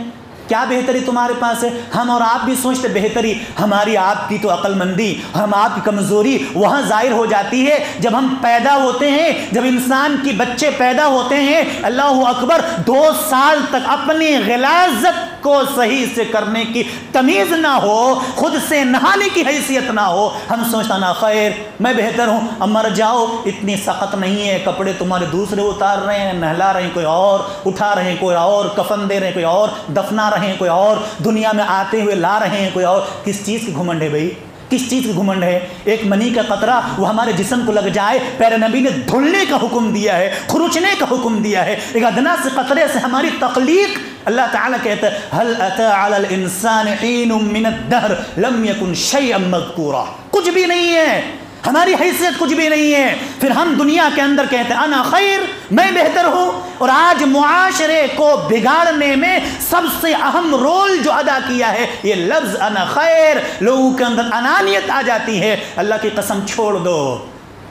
کیا بہتری تمہارے پاس ہے؟ ہم اور آپ بھی سوچتے بہتری، ہماری آپ کی تو عقل مندی، ہم آپ کی کمزوری وہاں ظاہر ہو جاتی ہے جب ہم پیدا ہوتے ہیں، جب انسان کی بچے پیدا ہوتے ہیں، اللہ اکبر، 2 سال تک اپنی غلاظت کو صحیح سے کرنے کی تمیز نہ ہو، خود سے نہانے کی حیثیت نہ ہو، ہم سوچتا نا خیر میں بہتر ہوں، اب مر جاؤ، اتنی سخت نہیں ہے، کپڑے تمہارے دوسرے اتار رہے ہیں، نہلا رہے ہیں کوئی اور، اٹھا رہے ہیں کوئی اور، کفن دے رہے ہیں کوئی اور، دفنا رہے ہیں کوئی اور، دنیا میں آتے ہوئے لا رہے ہیں کوئی اور۔ کس چیز کی گھمنڈ ہے بھائی؟ کس چیز کی گھمنڈ ہے؟ ایک منی کا قطرہ وہ ہمارے جسم کو لگ جائے، پیارے نبی نے دھلنے کا حکم دیا ہے، خروچنے کا حکم دیا ہے۔ ایک ادنا سے قطرے سے ہماری تخلیق، اللہ تعالیٰ کہتا ہے هل اتى على الانسان حين من الدهر لم يكن شيئا مذكورا، کچھ بھی نہیں ہے، ہماری حیثیت کچھ بھی نہیں ہے، پھر ہم دنیا کے اندر کہتے ہیں انا خیر، میں بہتر ہوں۔ اور آج معاشرے کو بگاڑنے میں سب سے اہم رول جو ادا کیا ہے یہ لفظ انا خیر، لوگوں کے اندر انانیت آ جاتی ہے۔ اللہ کی قسم چھوڑ دو،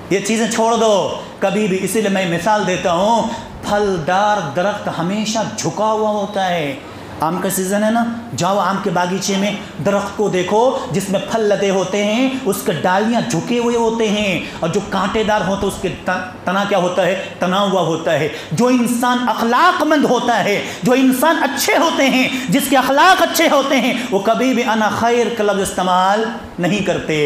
یہ چیزیں چھوڑ دو کبھی بھی۔ اسی لیے میں مثال دیتا ہوں، پھلدار درخت ہمیشہ جھکا ہوا ہوتا ہے۔ آم کا سیزن ہے نا، جاؤ آم کے باغیچے میں، درخت کو دیکھو جس میں پھل لدے ہوتے ہیں، اس کے ڈالیاں جھکے ہوئے ہوتے ہیں، اور جو کانٹے دار ہوتے ہیں اس کے تنا کیا ہوتا ہے؟ تنا ہوا ہوتا ہے۔ جو انسان اخلاق مند ہوتا ہے، جو انسان اچھے ہوتے ہیں، جس کے اخلاق اچھے ہوتے ہیں، وہ کبھی بھی انا خیر کا لفظ استعمال نہیں کرتے۔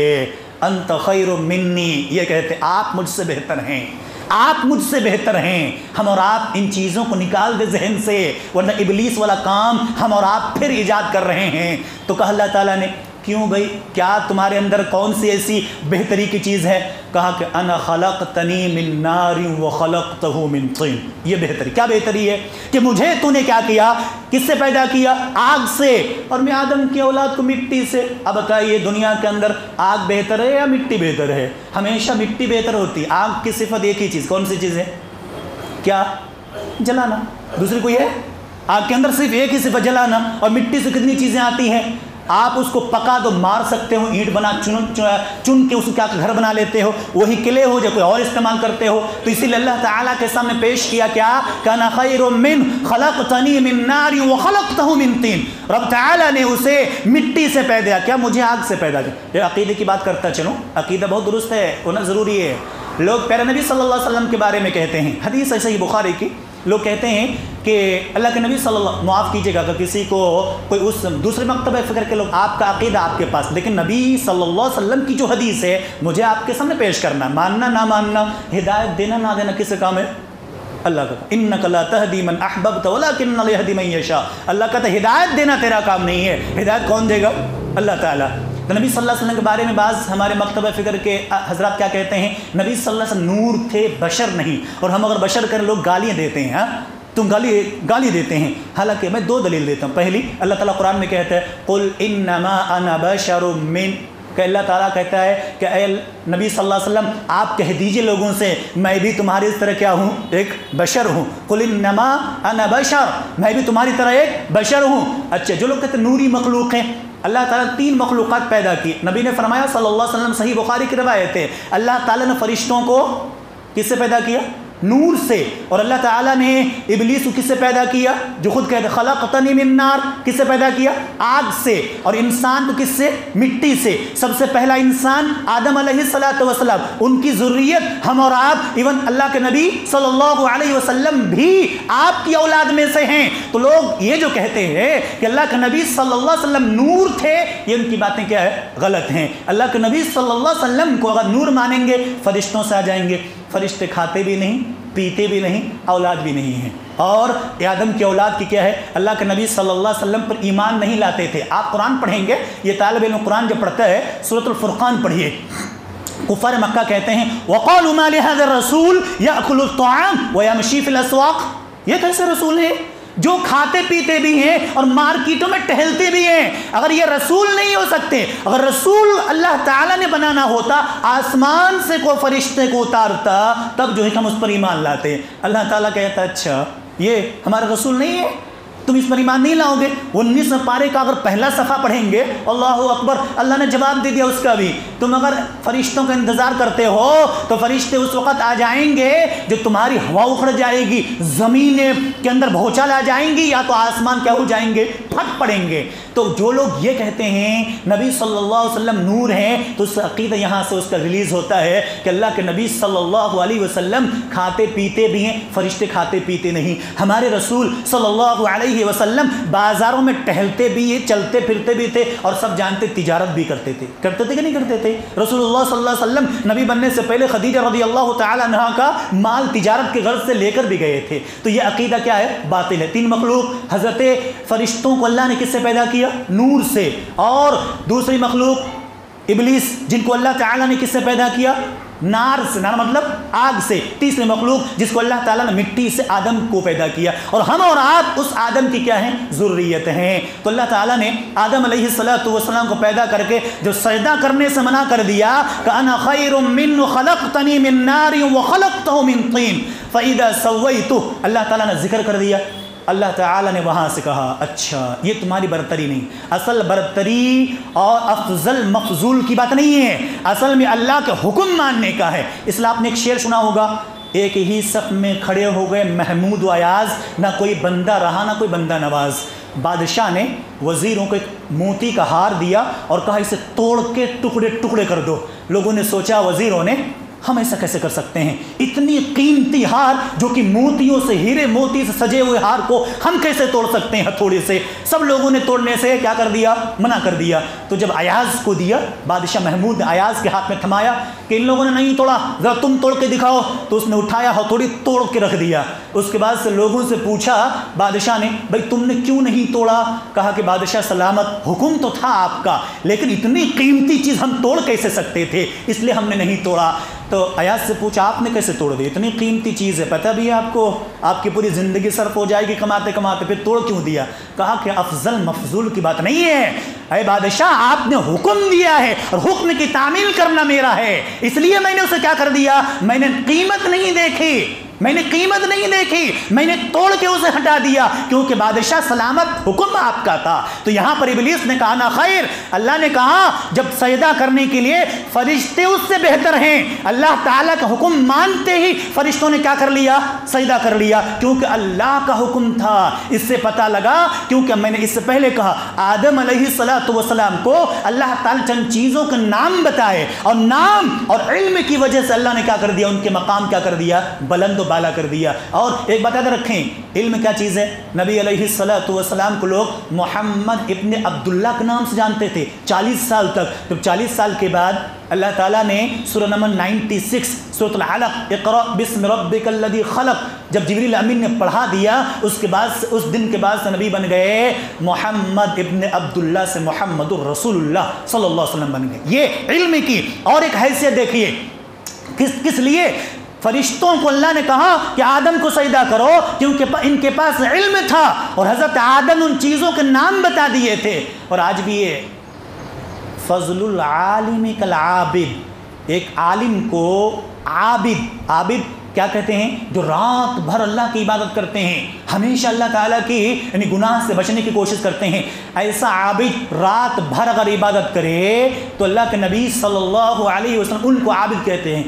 انت خیر منی، یہ کہتے آپ مجھ سے بہتر ہیں، آپ مجھ سے بہتر ہیں۔ ہم اور آپ ان چیزوں کو نکال دے ذہن سے، ورنہ ابلیس والا کام ہم اور آپ پھر ایجاد کر رہے ہیں۔ تو کہا اللہ تعالیٰ نے کیوں بھائی، کیا تمہارے اندر کون سی ایسی بہتری کی چیز ہے؟ کہا کہ انا خلقتنی من نار وخلقتہ من طین۔ یہ بہتری، کیا بہتری ہے کہ مجھے تو نے کیا کیا؟ کس سے پیدا کیا؟ آگ سے، اور میں آدم کی اولاد کو مٹی سے۔ اب بتائیے دنیا کے اندر آگ بہتر ہے یا مٹی بہتر ہے؟ ہمیشہ مٹی بہتر ہوتی ہے۔ آگ کی صفت ایک ہی چیز، کون سی چیز ہے؟ کیا؟ جلانا، دوسری کوئی ہے؟ آگ کے اندر صرف ایک ہی صفت جلانا، اور مٹی سے کتنی چیزیں آتی ہیں۔ آپ اس کو پکا دو، مار سکتے ہو، اینٹ بنا چن کے اس کو کیا گھر بنا لیتے ہو، وہی قلعے ہو جائے کوئی اور استعمال کرتے ہو۔ تو اسی لیے اللہ تعالیٰ کے سامنے پیش کیا کیا کہ انا خیر من خلقتنی من نار وخلقتہ من طین۔ رب تعالیٰ نے اسے مٹی سے پیدا کیا، مجھے آگ سے پیدا کیا۔ یہ عقیدے کی بات کرتا چلوں، عقیدہ بہت درست ہے، ہونا ضروری ہے۔ لوگ پیارے نبی صلی اللہ علیہ وسلم کے بارے میں کہتے ہیں، حدیث ہے صحیح بخاری کی، لوگ کہتے ہیں کہ اللہ کے نبی صلی اللہ، معاف کیجیے گا کہ کسی کو کوئی اس دوسرے مکتبہ فکر کے لوگ، آپ کا عقیدہ آپ کے پاس، لیکن نبی صلی اللہ علیہ وسلم کی جو حدیث ہے مجھے آپ کے سامنے پیش کرنا، ماننا نہ ماننا، ہدایت دینا نہ دینا کس سے کام ہے؟ اللہ کا۔ انک لا تہدی من احببت ولکن اللہ یہدی من یشاء۔ اللہ کہتا ہے ہدایت دینا تیرا کام نہیں ہے، ہدایت کون دے گا؟ اللہ تعالیٰ۔ تو نبی صلی اللہ علیہ وسلم کے بارے میں بعض ہمارے مکتبہ فکر کے حضرات کیا کہتے ہیں؟ نبی صلی اللہ علیہ وسلم نور تھے، بشر نہیں، اور ہم اگر بشر کریں لوگ گالیاں دیتے ہیں، ہاں تم گالی دیتے ہیں. حالانکہ میں 2 دلیل دیتا ہوں. پہلی، اللہ تعالیٰ قرآن میں کہتا ہے قُلْ إِنَّمَا أَنَا بَشَرٌ کہ اللہ تعالیٰ کہتا ہے کہ اے نبی صلی اللہ علیہ وسلم آپ کہہ دیجئے لوگوں سے میں بھی تمہاری طرح کیا ہوں، ایک بشر ہوں. قُلْ إِنَّمَا أَنَا بَشَرٌ میں بھی تمہاری طرح ایک بشر ہوں. اچھا، جو لوگ کہتے ہیں نوری مخلوق ہیں، اللہ تعالیٰ 3 مخلوقات پیدا کی. نبی نے فرمایا صلی اللہ علیہ وسلم، صحیح بخاری کی روایت ہے، اللہ تعالیٰ نے فرشتوں کو کس سے پیدا کیا؟ نور سے. اور اللہ تعالیٰ نے ابلیس کو کس سے پیدا کیا؟ جو خود کہتے خلقتنی من نار، کس سے پیدا کیا؟ آگ سے. اور انسان کو کس سے؟ مٹی سے. سب سے پہلا انسان آدم علیہ السلام، ان کی ذریت ہم اور آپ، ایون اللہ کے نبی صلی اللہ علیہ وسلم بھی آپ کی اولاد میں سے ہیں. تو لوگ یہ جو کہتے ہیں کہ اللہ کے نبی صلی اللہ علیہ وسلم نور تھے، یہ ان کی باتیں کیا ہے؟ غلط ہیں. اللہ کے نبی صلی اللہ علیہ وسلم کو اگر نور مانیں گے، فرشتوں سے آ جائیں گے. فرشتے کھاتے بھی نہیں، پیتے بھی نہیں، اولاد بھی نہیں ہیں. اور آدم کی اولاد کی کیا ہے؟ اللہ کے نبی صلی اللہ علیہ وسلم پر ایمان نہیں لاتے تھے. آپ قرآن پڑھیں گے، یہ طالب علم قرآن جو پڑھتا ہے سورۃ الفرقان پڑھیے. کفار مکہ کہتے ہیں وَقَالُوا مَا لِهَذَا الرَّسُولِ يَأْكُلُ الطَّعَامَ وَيَمْشِي فِي الْأَسْوَاقِ یہ کیسے رسول ہیں جو کھاتے پیتے بھی ہیں اور مارکیٹوں میں ٹہلتے بھی ہیں؟ اگر یہ رسول نہیں ہو سکتے، اگر رسول اللہ تعالیٰ نے بنانا ہوتا، آسمان سے کوئی فرشتے کو اتارتا، تب جو ہے ہم اس پر ایمان لاتے. اللہ تعالیٰ کہتا اچھا یہ ہمارا رسول نہیں ہے، تم اس پر ایمان نہیں لاؤ گے. 19 پارے کا اگر پہلا صفحہ پڑھیں گے، اللہ اکبر، اللہ نے جواب دے دیا اس کا بھی. تم اگر فرشتوں کا انتظار کرتے ہو تو فرشتے اس وقت آ جائیں گے جو تمہاری ہوا اکھڑ جائے گی، زمین کے اندر بھوچال آ جائیں گی، یا تو آسمان کیا ہو جائیں گے، پھٹ پڑیں گے. تو جو لوگ یہ کہتے ہیں نبی صلی اللہ علیہ وسلم نور ہیں، تو اس عقیدہ یہاں سے اس کا ریلیز ہوتا ہے کہ اللہ کے نبی صلی اللہ علیہ وسلم کھاتے پیتے بھی ہیں، فرشتے کھاتے پیتے نہیں. ہمارے رسول صلی اللہ علیہ وسلم بازاروں میں ٹہلتے بھی ہیں، چلتے پھرتے بھی تھے، اور سب جانتے تجارت بھی کرتے تھے کہ نہیں کرتے تھے. رسول اللہ صلی اللہ علیہ وسلم نبی بننے سے پہلے خدیجہ رضی اللہ تعالی عنہا کا مال تجارت کے غرض سے لے کر بھی گئے تھے. تو یہ عقیدہ کیا ہے؟ باطل ہے. 3 مخلوق، حضرت فرشتوں کو اللہ نے کس سے پیدا کیا؟ نور سے. اور دوسری مخلوق ابلیس، جن کو اللہ تعالیٰ نے کس سے پیدا کیا؟ نار سے. نار مطلب آگ سے. تیسری مخلوق جس کو اللہ تعالیٰ نے مٹی سے آدم کو پیدا کیا، اور ہم اور آپ اس آدم کی کیا ہیں؟ ذریت ہیں. تو اللہ تعالیٰ نے آدم علیہ السلام کو پیدا کر کے جو سجدہ کرنے سے منع کر دیا کہ انا خیر منہ خلقتنی من نار وخلقتہ من طین فاذا سویتہ، اللہ تعالیٰ نے ذکر کر دیا. اللہ تعالیٰ نے وہاں سے کہا اچھا یہ تمہاری برتری نہیں، اصل برتری اور افضل مفضول کی بات نہیں ہے، اصل میں اللہ کے حکم ماننے کا ہے. اس لیے آپ نے ایک شعر سنا ہوگا، ایک ہی صف میں کھڑے ہو گئے محمود و ایاز، نہ کوئی بندہ رہا نہ کوئی بندہ نواز. بادشاہ نے وزیروں کو ایک موتی کا ہار دیا اور کہا اسے توڑ کے ٹکڑے ٹکڑے کر دو. لوگوں نے سوچا، وزیروں نے، ہم ایسا کیسے کر سکتے ہیں؟ اتنی قیمتی ہار جو کہ موتیوں سے، ہیرے موتی سے سجے ہوئے ہار کو ہم کیسے توڑ سکتے ہیں ہتھوڑے سے؟ سب لوگوں نے توڑنے سے کیا کر دیا؟ منع کر دیا. تو جب ایاز کو دیا، بادشاہ محمود نے ایاز کے ہاتھ میں تھمایا کہ ان لوگوں نے نہیں توڑا، ذرا تم توڑ کے دکھاؤ. تو اس نے اٹھایا ہتھوڑی، توڑ کے رکھ دیا. اس کے بعد سے لوگوں سے پوچھا بادشاہ نے، بھائی تم نے کیوں نہیں توڑا؟ کہا کہ بادشاہ سلامت، حکم تو تھا آپ کا، لیکن اتنی قیمتی چیز ہم توڑ کیسے سکتے تھے، اس لیے ہم نے نہیں توڑا. تو ایاز سے پوچھا آپ نے کیسے توڑ دی؟ اتنی قیمتی چیز ہے، پتہ بھی ہے آپ کو، آپ کی پوری زندگی صرف ہو جائے گی کماتے کماتے، پھر توڑ کیوں دیا؟ کہا کہ افضل مفضول کی بات نہیں ہے، اے بادشاہ آپ نے حکم دیا ہے اور حکم کی تعمیل کرنا میرا ہے، اس لیے میں نے اسے کیا کر دیا؟ میں نے قیمت نہیں دیکھی، میں نے قیمت نہیں دیکھی، میں نے توڑ کے اسے ہٹا دیا، کیونکہ بادشاہ سلامت حکم آپ کا تھا. تو یہاں پر ابلیس نے کہا نا خیر، اللہ نے کہا جب سجدہ کرنے کے لیے فرشتے اس سے بہتر ہیں، اللہ تعالیٰ کا حکم مانتے ہی فرشتوں نے کیا کر لیا؟ سجدہ کر لیا، کیونکہ اللہ کا حکم تھا. اس سے پتہ لگا، کیونکہ میں نے اس سے پہلے کہا آدم علیہ السلام کو اللہ تعالیٰ چند چیزوں کے نام بتائے، اور نام اور علم کی وجہ سے اللہ نے کیا کر دیا؟ ان کے مقام کیا کر دیا؟ بلند و بالا کر دیا. اور ایک بات یاد رکھیں، علم کیا چیز ہے؟ نبی علیہ السلام کو لوگ محمد ابن عبداللہ کے نام سے جانتے تھے 40 سال تک. جب 40 سال کے بعد اللہ تعالیٰ نے سورہ نمبر 96 سورۃ العلق اقرأ بسم ربک الذی خلق جب جبریل امین نے پڑھا دیا، اس کے بعد اس دن کے بعد سے نبی بن گئے محمد ابن عبداللہ سے محمد الرسول اللہ صلی اللہ علیہ وسلم بن گئے. یہ علم کی اور ایک حیثیت دیکھیے، کس لیے فرشتوں کو اللہ نے کہا کہ آدم کو سجدہ کرو کیونکہ ان کے پاس علم تھا اور حضرت آدم ان چیزوں کے نام بتا دیے تھے. اور آج بھی یہ فضل العالم کالعابد، ایک عالم کو عابد کیا کہتے ہیں؟ جو رات بھر اللہ کی عبادت کرتے ہیں، ہمیشہ اللہ تعالیٰ کی یعنی گناہ سے بچنے کی کوشش کرتے ہیں. ایسا عابد رات بھر اگر عبادت کرے تو اللہ کے نبی صلی اللہ علیہ وسلم ان کو عابد کہتے ہیں.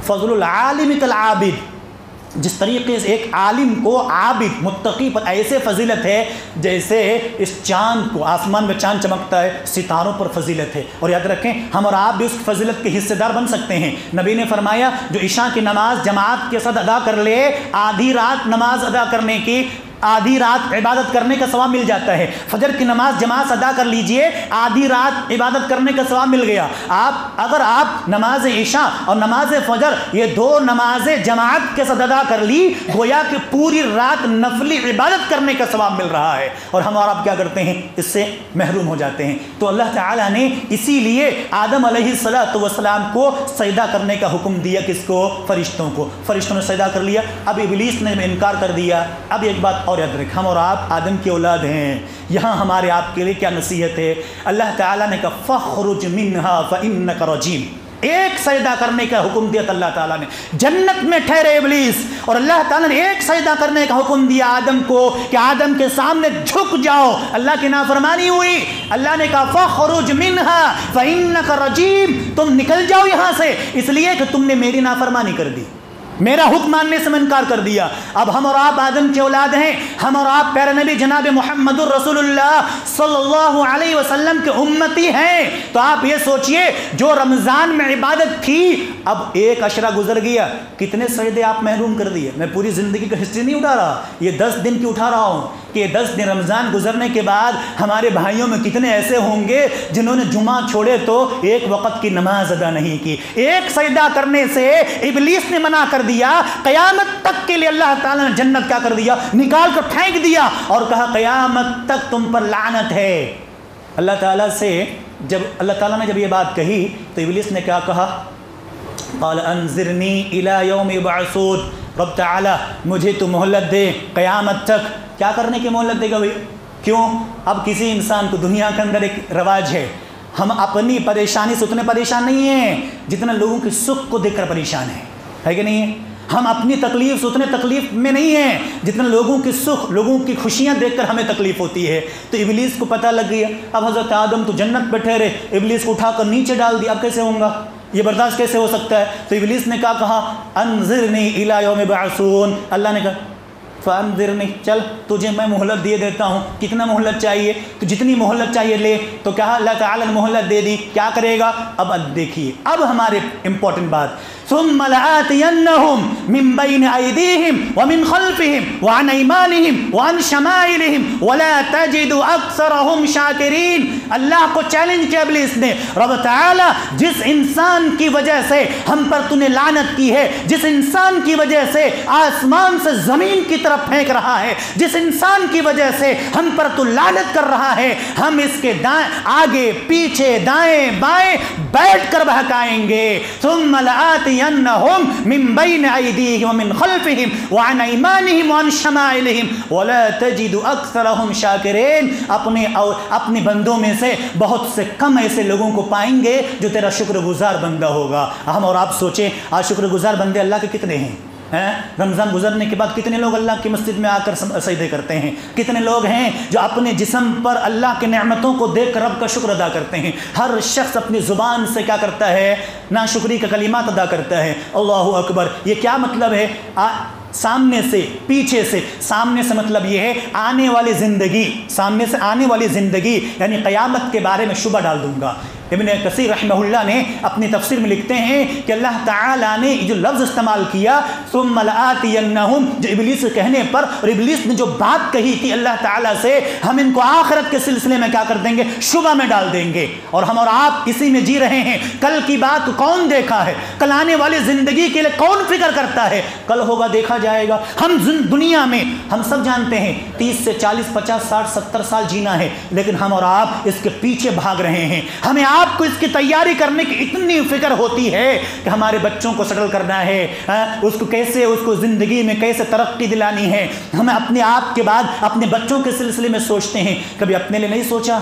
فضل العالم کالعابد، جس طریقے سے ایک عالم کو عابد متقی پر ایسے فضیلت ہے جیسے اس چاند کو، آسمان میں چاند چمکتا ہے، ستاروں پر فضیلت ہے. اور یاد رکھیں ہم اور آپ بھی اس فضیلت کے حصے دار بن سکتے ہیں. نبی نے فرمایا جو عشاء کی نماز جماعت کے ساتھ ادا کر لے، آدھی رات نماز ادا کرنے کی، آدھی رات عبادت کرنے کا ثواب مل جاتا ہے. فجر کی نماز جماعت ادا کر لیجئے، آدھی رات عبادت کرنے کا ثواب مل گیا. اگر آپ نماز عشاء اور نماز فجر یہ دو نمازیں جماعت کے ساتھ ادا کر لی، گویا کہ پوری رات نفلی عبادت کرنے کا ثواب مل رہا ہے. اور ہم اور آپ کیا کرتے ہیں؟ اس سے محروم ہو جاتے ہیں. تو اللہ تعالیٰ نے اسی لیے آدم علیہ السلام کو سجدہ کرنے کا حکم دیا. کس کو؟ فرشتوں کو. فرشتوں نے سجدہ کر لیا. اب ابلیس نے انکار کر دیا. اب ایک بات اور یاد رکھ، ہم اور آپ آدم کی اولاد ہیں. یہاں ہمارے آپ کے لیے کیا نصیحت ہے؟ اللہ تعالیٰ نے کہا فَخْرُجْ مِنْهَا فَإِنَّكَ رَجِيمٌ. ایک سجدہ کرنے کا حکم دیا تھا اللہ تعالیٰ نے. جنت میں ٹھہرے ابلیس اور اللہ تعالیٰ نے ایک سجدہ کرنے کا حکم دیا آدم کو کہ آدم کے سامنے جھک جاؤ. اللہ کی نافرمانی ہوئی. اللہ نے کہا فَخْرُجْ مِنْهَا فَإِنَّكَ رَجِيمٌ. تم نکل جاؤ یہاں سے، اس لیے کہ تم نے میری نافرمانی کر دی، میرا حکم ماننے سے انکار کر دیا. اب ہم اور آپ آدم کے اولاد ہیں. ہم اور آپ پیارے نبی جناب محمد الرسول اللہ صلی اللہ علیہ وسلم کے امتی ہیں. تو آپ یہ سوچئے جو رمضان میں عبادت تھی، اب ایک عشرہ گزر گیا، کتنے سجدے آپ محروم کر دیے. میں پوری زندگی کا ہسٹری نہیں اٹھا رہا، یہ 10 دن کی اٹھا رہا ہوں کہ یہ 10 دن رمضان گزرنے کے بعد ہمارے بھائیوں میں کتنے ایسے ہوں گے جنہوں نے جمعہ چھوڑے تو ایک وقت کی نماز ادا نہیں کی. ایک سجدہ کرنے سے ابلیس نے منع کر دیا. قیامت تک کے لیے اللہ تعالیٰ نے جنت کیا کر دیا؟ نکال کر پھینک دیا اور کہا قیامت تک تم پر لعنت ہے. اللہ تعالیٰ سے جب اللہ تعالیٰ نے جب یہ بات کہی تو ابلیس نے کیا کہا؟ قال انظرنی الی یوم یبعثون. رب تعالیٰ مجھے تو مہلت دے قیامت تک. کیا کرنے کی مہلت دے گا بھائی؟ کیوں؟ اب کسی انسان کو دنیا کے اندر ایک رواج ہے، ہم اپنی پریشانی سے اتنے پریشان نہیں ہیں جتنا لوگوں کی سکھ کو دیکھ کر پریشان ہے کہ نہیں ہے؟ ہم اپنی تکلیف سے اتنے تکلیف میں نہیں ہیں جتنا لوگوں کی سکھ، لوگوں کی خوشیاں دیکھ کر ہمیں تکلیف ہوتی ہے. تو ابلیس کو پتہ لگ گیا. اب حضرت آدم تو جنت پہ ٹھہرے، ابلیس کو اٹھا کر نیچے ڈال دیا. اب کیسے ہوں گا؟ یہ برداشت کیسے ہو سکتا ہے؟ تو ابلیس نے کیا کہا؟ انظرنی الی یوم یبعثون. اللہ نے کہا فانظرنی، چل تجھے میں مہلت دے دیتا ہوں. کتنا مہلت چاہیے؟ تو جتنی مہلت چاہیے لے. تو کہا اللہ تعالیٰ نے مہلت دے دی. کیا کرے گا؟ اب دیکھیے، اب ہمارے امپورٹنٹ بات ثم لآتینہم من بین ایدیہم ومن خلفہم وعن ایمانہم وعن شمائلہم ولا تجد اکثرہم شاکرین. اللہ کو چیلنج کیا ابلیس نے. رب تعالی جس انسان کی وجہ سے ہم پر تو نے لعنت کی ہے، جس انسان کی وجہ سے آسمان سے زمین کی طرف پھینک رہا ہے، جس انسان کی وجہ سے ہم پر تو لعنت کر رہا ہے، ہم اس کے آگے پیچھے دائیں بائیں بیٹھ کر بہکائیں گے. ثم لآتینہم من بین ایدیہم ومن خلفہم وعن ایمانہم وعن شمائلہم ولا تجد اکثرہم شاکرین. اپنے بندوں میں سے بہت سے کم ایسے لوگوں کو پائیں گے جو تیرا شکر گزار بندہ ہوگا. ہم اور آپ سوچیں آج شکر گزار بندے اللہ کے کتنے ہیں؟ رمضان گزرنے کے بعد کتنے لوگ اللہ کی مسجد میں آ کر سجدے کرتے ہیں؟ کتنے لوگ ہیں جو اپنے جسم پر اللہ کے نعمتوں کو دیکھ کر رب کا شکر ادا کرتے ہیں؟ ہر شخص اپنی زبان سے کیا کرتا ہے؟ ناشکری کا کلمات ادا کرتا ہے. اللہ اکبر. یہ کیا مطلب ہے؟ سامنے سے پیچھے سے. سامنے سے مطلب یہ ہے آنے والی زندگی، سامنے سے آنے والی زندگی یعنی قیامت کے بارے میں شبہ ڈال دوں گا. ابن کثیر رحمہ اللہ نے اپنی تفسیر میں لکھتے ہیں کہ اللہ تعالیٰ نے جو لفظ استعمال کیا ثم لآتینہم، جو ابلیس کے کہنے پر، اور ابلیس نے جو بات کہی تھی اللہ تعالیٰ سے، ہم ان کو آخرت کے سلسلے میں کیا کر دیں گے؟ شبہ میں ڈال دیں گے. اور ہم اور آپ اسی میں جی رہے ہیں. کل کی بات کون دیکھا ہے؟ کل آنے والی زندگی کے لیے کون فکر کرتا ہے؟ کل ہوگا دیکھا جائے گا. ہم دنیا میں ہم سب جانتے ہیں 30 سے 40 50 60 70 سال جینا ہے، لیکن ہم اور آپ اس کے پیچھے بھاگ رہے ہیں. ہمیں آپ کو اس کی تیاری کرنے کی اتنی فکر ہوتی ہے کہ ہمارے بچوں کو سیٹل کرنا ہے، اس کو زندگی میں کیسے ترقی دلانی ہے، ہمیں اپنے آپ کے بعد اپنے بچوں کے سلسلے میں سوچتے ہیں، کبھی اپنے لیے نہیں سوچا،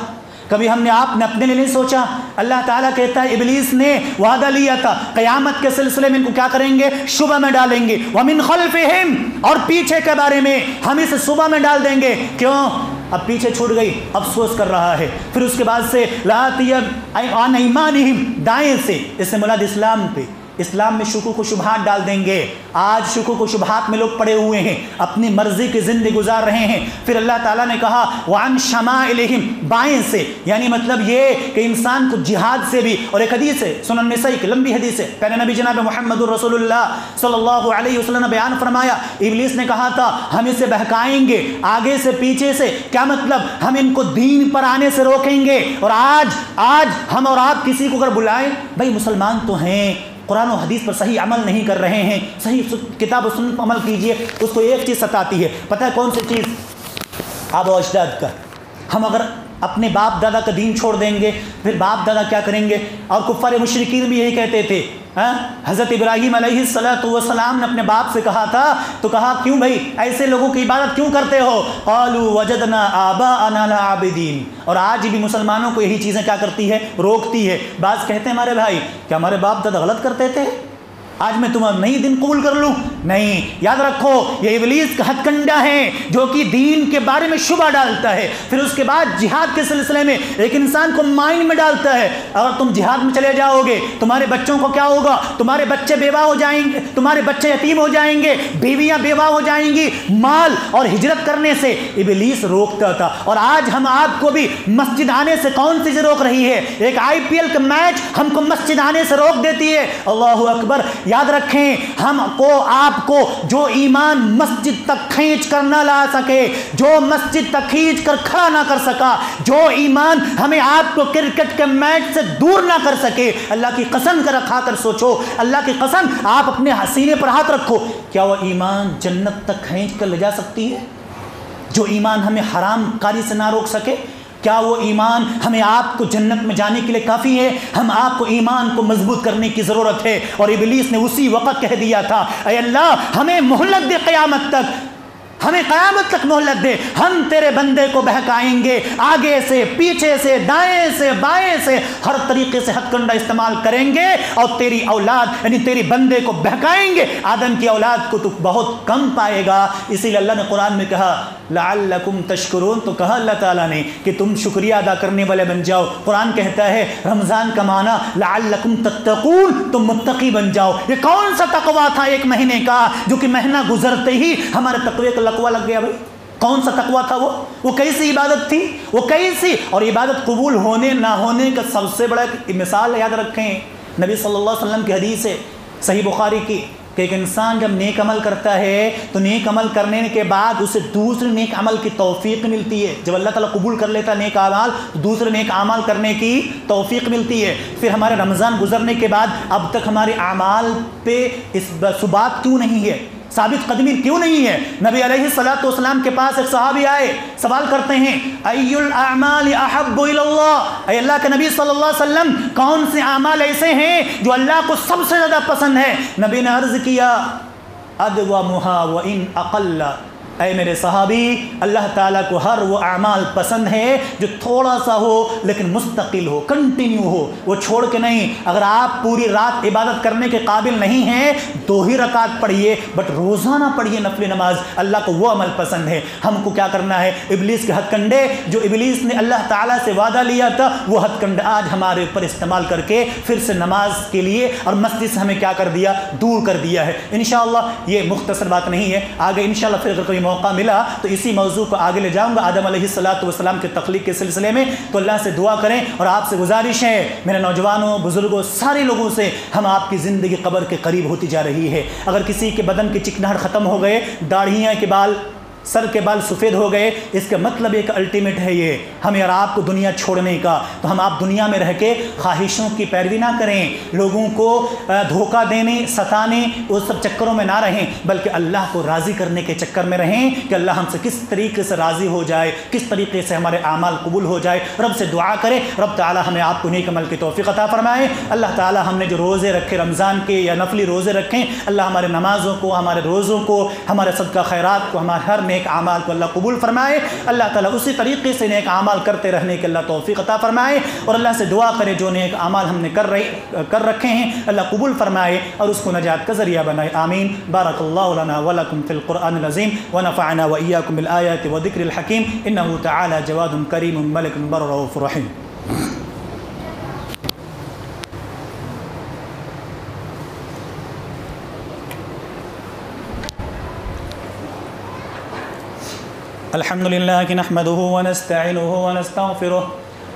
کبھی ہم نے آپ نے اپنے لیے نہیں سوچا۔ اللہ تعالیٰ کہتا ہے ابلیس نے وعدہ لیا تھا قیامت کے سلسلے میں ان کو کیا کریں گے، شبہ میں ڈالیں گے، وَمِنْ خَلْفِهِمْ، اور پیچھے کے بارے میں ہم اسے شبہ میں ڈال دیں گے۔ کیوں؟ اب پیچھے چھوٹ گئی، افسوس کر رہا ہے۔ پھر اس کے بعد سے لَآتِيَنَّهُمْ عَنْ أَيْمَانِهِمْ، دائیں سے، اس سے مراد اسلام پہ، اسلام میں شکوک و شبہات ڈال دیں گے۔ آج شکوک و شبہات میں لوگ پڑے ہوئے ہیں، اپنی مرضی کی زندگی گزار رہے ہیں۔ پھر اللہ تعالیٰ نے کہا وَعَنْ شَمَائِلِهِمْ، بائیں سے، یعنی مطلب یہ کہ انسان کو جہاد سے بھی، اور ایک حدیث ہے سنن نسائی کی لمبی حدیث ہے، پہلے نبی جناب محمد رسول اللہ صلی اللہ علیہ وسلم نے بیان فرمایا، ابلیس نے کہا تھا ہم اسے بہکائیں گے آگے سے پیچھے سے، کیا مطلب ہم ان کو دین پر آنے سے روکیں گے۔ اور آج ہم اور آپ کسی کو اگر بلائیں، بھائی مسلمان تو ہیں، قرآن و حدیث پر صحیح عمل نہیں کر رہے ہیں، صحیح کتاب و سنت پر عمل کیجئے، اس کو ایک چیز ستاتی ہے، پتہ ہے کون سی چیز؟ آبا و اجداد کا۔ ہم اگر اپنے باپ دادا کا دین چھوڑ دیں گے، پھر باپ دادا کیا کریں گے؟ اور کفار مشرکین بھی یہی کہتے تھے۔ حضرت ابراہیم علیہ السلام نے اپنے باپ سے کہا تھا، تو کہا کیوں بھائی ایسے لوگوں کی عبادت کیوں کرتے ہو؟ قالوا وجدنا آباءنا لا عابدین۔ اور آج بھی مسلمانوں کو یہی چیزیں کیا کرتی ہے؟ روکتی ہے۔ بعض کہتے ہیں ہمارے بھائی کیا ہمارے باپ دادا غلط کرتے تھے، آج میں تمہیں نئی دین قبول کر لوں؟ نہیں، یاد رکھو یہ ابلیس کا ہتھ کنڈا ہے جو کہ دین کے بارے میں شبہ ڈالتا ہے، پھر اس کے بعد جہاد کے سلسلے میں ایک انسان کو مائنڈ میں ڈالتا ہے اگر تم جہاد میں چلے جاؤ گے تمہارے بچوں کو کیا ہوگا، تمہارے بچے بیوہ ہو جائیں گے، تمہارے بچے یتیم ہو جائیں گے، بیویاں بیوہ ہو جائیں گی، مال اور ہجرت کرنے سے ابلیس روکتا تھا۔ اور آج ہم آپ کو بھی مسجد آنے سے کون سی روک رہی ہے؟ ایک IPL کا میچ ہم کو مسجد آنے سے روک دیتی ہے۔ اللہ اکبر۔ یاد رکھیں ہم کو آپ کو جو ایمان مسجد تک کھینچ کر نہ لا سکے، جو مسجد تک کھینچ کر کھڑا نہ کر سکا، جو ایمان ہمیں آپ کو کرکٹ کے میچ سے دور نہ کر سکے، اللہ کی قسم کر کھا کر سوچو، اللہ کی قسم آپ اپنے سینے پر ہاتھ رکھو، کیا وہ ایمان جنت تک کھینچ کر لے جا سکتی ہے؟ جو ایمان ہمیں حرام کاری سے نہ روک سکے، کیا وہ ایمان ہمیں آپ کو جنت میں جانے کے لیے کافی ہے؟ ہم آپ کو ایمان کو مضبوط کرنے کی ضرورت ہے۔ اور ابلیس نے اسی وقت کہہ دیا تھا اے اللہ ہمیں مہلت دے، قیامت تک ہمیں قیامت تک مہلت دے، ہم تیرے بندے کو بہکائیں گے، آگے سے پیچھے سے دائیں سے بائیں سے ہر طریقے سے ہتھ کنڈا استعمال کریں گے، اور تیری اولاد یعنی تیری بندے کو بہکائیں گے، آدم کی اولاد کو تو بہت کم پائے گا۔ اسی لیے اللہ نے قرآن میں کہا لعلکم تشکرون، تو کہا اللہ تعالیٰ نے کہ تم شکریہ ادا کرنے والے بن جاؤ۔ قرآن کہتا ہے رمضان کا معنی لعلکم تتقون، تم متقی بن جاؤ۔ یہ کون سا تقویٰ تھا ایک مہینے کا جو کہ مہینہ گزرتے ہی ہمارے تقوی کا لقوہ لگ گیا؟ بھائی کون سا تقویٰ تھا وہ کیسی عبادت تھی، وہ کیسی، اور عبادت قبول ہونے نہ ہونے کا سب سے بڑا مثال یاد رکھیں نبی صلی اللہ علیہ وسلم کی حدیث ہے صحیح بخاری کی کہ ایک انسان جب نیک عمل کرتا ہے تو نیک عمل کرنے کے بعد اسے دوسرے نیک عمل کی توفیق ملتی ہے۔ جب اللہ تعالیٰ قبول کر لیتا ہے نیک اعمال تو دوسرے نیک اعمال کرنے کی توفیق ملتی ہے۔ پھر ہمارے رمضان گزرنے کے بعد اب تک ہمارے اعمال پہ اس ثبات کیوں نہیں ہے، ثابت قدمی کیوں نہیں ہے؟ نبی علیہ السلام کے پاس ایک صحابی آئے، سوال کرتے ہیں ای الاعمال احب الی اللہ، اے اللہ کے نبی صلی اللہ علیہ وسلم کون سے اعمال ایسے ہیں جو اللہ کو سب سے زیادہ پسند ہے؟ نبی نے عرض کیا ادومھا وان اقل، اے میرے صحابی اللہ تعالیٰ کو ہر وہ اعمال پسند ہے جو تھوڑا سا ہو لیکن مستقل ہو، کنٹینیو ہو، وہ چھوڑ کے نہیں۔ اگر آپ پوری رات عبادت کرنے کے قابل نہیں ہیں 2 ہی رکعت پڑھیے، بٹ روزانہ پڑھیے نفل نماز، اللہ کو وہ عمل پسند ہے۔ ہم کو کیا کرنا ہے؟ ابلیس کے ہتھ کنڈے جو ابلیس نے اللہ تعالیٰ سے وعدہ لیا تھا وہ ہتھ کنڈے آج ہمارے اوپر استعمال کر کے پھر سے نماز کے لیے اور مسجد سے ہمیں کیا کر دیا؟ دور کر دیا ہے۔ انشاءاللہ یہ مختصر بات نہیں ہے، آگے انشاءاللہ پھر اگر کوئی موقع ملا تو اسی موضوع کو آگے لے جاؤں گا آدم علیہ السلام کے تخلیق کے سلسلے میں۔ تو اللہ سے دعا کریں اور آپ سے گزارش ہے میرے نوجوانوں، بزرگوں، سارے لوگوں سے، ہم آپ کی زندگی قبر کے قریب ہوتی جا رہی ہے۔ اگر کسی کے بدن کی چکناہٹ ختم ہو گئے، داڑھیاں کے بال سر کے بال سفید ہو گئے، اس کا مطلب ایک الٹیمیٹ ہے یہ ہمیں اور آپ کو دنیا چھوڑنے کا۔ تو ہم آپ دنیا میں رہ کے خواہشوں کی پیروی نہ کریں، لوگوں کو دھوکہ دینے، ستانے، اس سب چکروں میں نہ رہیں، بلکہ اللہ کو راضی کرنے کے چکر میں رہیں کہ اللہ ہم سے کس طریقے سے راضی ہو جائے، کس طریقے سے ہمارے اعمال قبول ہو جائے۔ رب سے دعا کریں رب تعالی ہمیں آپ کو نیک عمل کی توفیق عطا فرمائے۔ اللہ تعالی ہم نے جو روزے رکھے رمضان کے یا نفلی روزے رکھیں، اللہ ہمارے نمازوں کو، ہمارے روزوں کو، ہمارے صدقہ خیرات کو، ہمارے ہر نیک اعمال کو اللہ قبول فرمائے۔ اللہ تعالیٰ اسی طریقے سے نیک اعمال کرتے رہنے کے اللہ توفیق عطا فرمائے، اور اللہ سے دعا کرے جو نیک اعمال ہم نے کر رکھے ہیں اللہ قبول فرمائے اور اس کو نجات کا ذریعہ بنائے۔ آمین۔ بارک اللہ لنا ولکم فی القرآن العظیم ونفعنا وإیاکم بالآیات وذکر الحکیم انہ تعالی جواد کریم ملک بر رؤوف رحیم۔ الحمد لله نحمده ونستعينه ونستغفره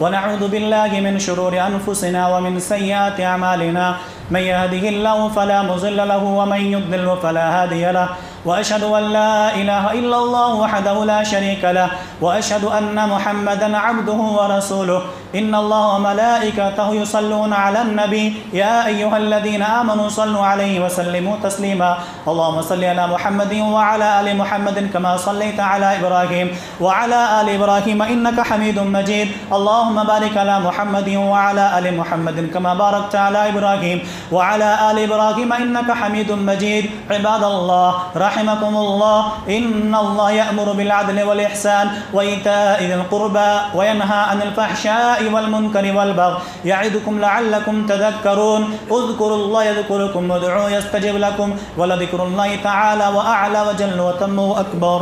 ونعوذ بالله من شرور أنفسنا ومن سيئات أعمالنا من يهده الله فلا مضل له ومن يضلل فلا هادي له وأشهد أن لا إله إلا الله وحده لا شريك له وأشهد أن محمدا عبده ورسوله إن الله وملائكته يصلون على النبي يا أيها الذين آمنوا صلوا عليه وسلموا تسليما اللهم صل على محمد وعلى آل محمد كما صليت على إبراهيم وعلى آل إبراهيم إنك حميد مجيد اللهم بارك على محمد وعلى آل محمد كما باركت على إبراهيم وعلى آل إبراهيم إنك حميد مجيد عباد الله رحمكم الله إن الله يأمر بالعدل والإحسان وإيتاء ذي القربى وينهى عن الفحشاء والمنكر والبغي يعظكم لعلكم تذكرون اذكروا الله يذكركم وادعوه يستجب لكم ولذكر الله تعالى وأعلى وجل وتم أكبر